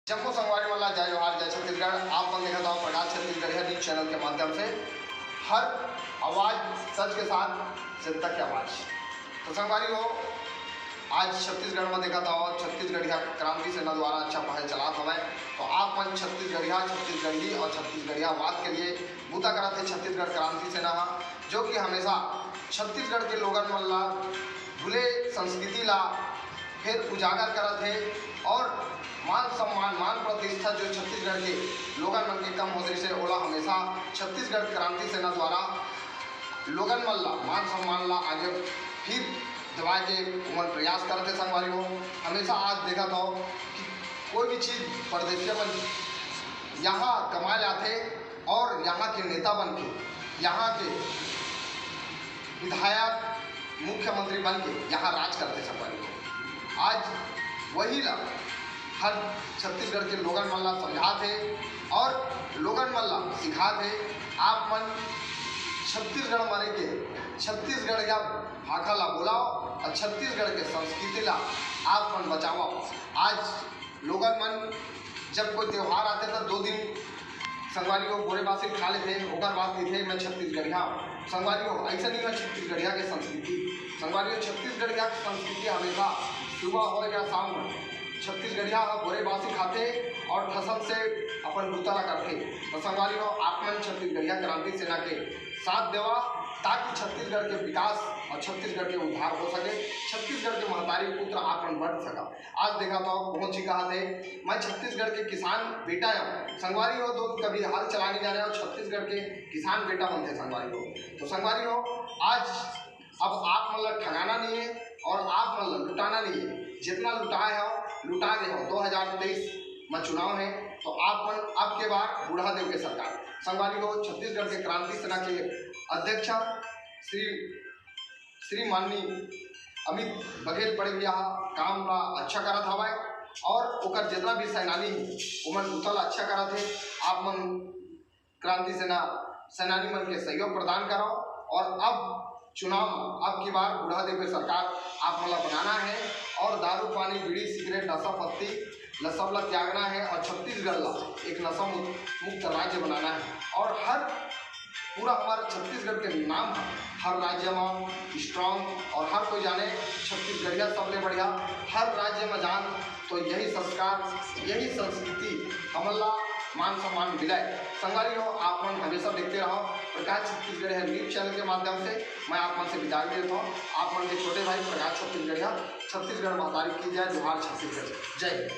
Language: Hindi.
जम्मू संगवारी वाला जय जोहार जय छत्तीसगढ़। आप बन देखा था प्रकाश छत्तीसगढ़ न्यूज चैनल के माध्यम से हर आवाज़ सच के साथ जनता की आवाज़। तो संगवारी हो आज छत्तीसगढ़ में देखा था और छत्तीसगढ़िया क्रांति सेना द्वारा अच्छा पहल चला हमें। तो आप मन छत्तीसगढ़ी और छत्तीसगढ़िया बात के लिए बूता करा थे छत्तीसगढ़ क्रांति सेना जो कि हमेशा छत्तीसगढ़ के लोगन मन ला भूले संस्कृति ला फिर उजागर करत है और मान सम्मान मान प्रतिष्ठा जो छत्तीसगढ़ के लोगन मन के कम होने से ओला हमेशा छत्तीसगढ़ क्रांति सेना द्वारा लोगन मन ला मान सम्मान ला आगे फिर दबाए के उमन प्रयास करते संगवारी हो। हमेशा आज देखा था कि कोई भी चीज़ परदेशिया मन यहाँ कमाए आते और यहाँ के नेता बन के यहाँ के विधायक मुख्यमंत्री बन के यहाँ राज करते संगवारी हो। आज वही ला हर छत्तीसगढ़ के लोगन मन ला समझाते और लोगन मन ला सिखाते आप मन छत्तीसगढ़ मारे के छत्तीसगढ़ या भाषा ला बोलाओ और छत्तीसगढ़ के संस्कृति ला आप मन बचाओ। आज लोगन मन जब कोई त्यौहार आते तो 2 दिन संगवारी हो बोरे बासी खा लेते ओकर बात नहीं थे मैं छत्तीसगढ़िया संगवारी हो ऐसा नहीं है। छत्तीसगढ़िया के संस्कृति संगवारी हो छत्तीसगढ़िया की संस्कृति हमेशा सुबह हो या शाम हो छत्तीसगढ़िया बोरे बासी खाते और ठसन से अपन गुतारा करते। तो संगवारी हो आप मन छत्तीसगढ़िया क्रांति सेना के साथ देवा ताकि छत्तीसगढ़ के विकास और छत्तीसगढ़ के उद्धार हो सके, छत्तीसगढ़ के महतारी पुत्र आपन बढ़ सका। आज देखा तो पहुँच ही कहा थे मैं छत्तीसगढ़ के किसान बेटा हूँ संगवारी हो। तो कभी हल चलाने जाने और छत्तीसगढ़ के किसान बेटा बनते संगवारी हो। तो संगवारी हो आज अब आप मतलब ठगाना नहीं है और आप मतलब लुटाना नहीं है। जितना लुटाए हो लुटा गए हो। 2023 में चुनाव है तो आप मन अब के बार बुढ़ा देव के सरकार संगवारी हो छत्तीसगढ़ के क्रांति सेना के अध्यक्ष श्री माननीय अमित बघेल पड़ गया काम ला अच्छा करत हवा और ओकर जितना भी सेनानी उमन उतल अच्छा करत है। आप मन क्रांति सेना सेनानी मन के सहयोग प्रदान करो और अब चुनाव अब की बार बुढ़ा देव के सरकार आप मतलब बनाना है और दारू पानी बीड़ी सिगरेट नशा पत्ती सब ला त्यागना है और छत्तीसगढ़ ला एक नशा मुक्त राज्य बनाना है। और हर पूरा हमारा छत्तीसगढ़ के नाम है हर राज्य में स्ट्रांग और हर कोई जाने छत्तीसगढ़िया सबले बढ़िया हर राज्य में जान। तो यही संस्कार यही संस्कृति हमला मान सम्मान मिलाए संगवारी हो। आप मन हमेशा देखते रहो प्रकाश छत्तीसगढ़ न्यूज चैनल के माध्यम से मैं आप मन से विदाई देता हूँ। आप मन के छोटे भाई प्रकाश छत्तीसगढ़िया छत्तीसगढ़ महतारी की जय जोहार छत्तीसगढ़ जय।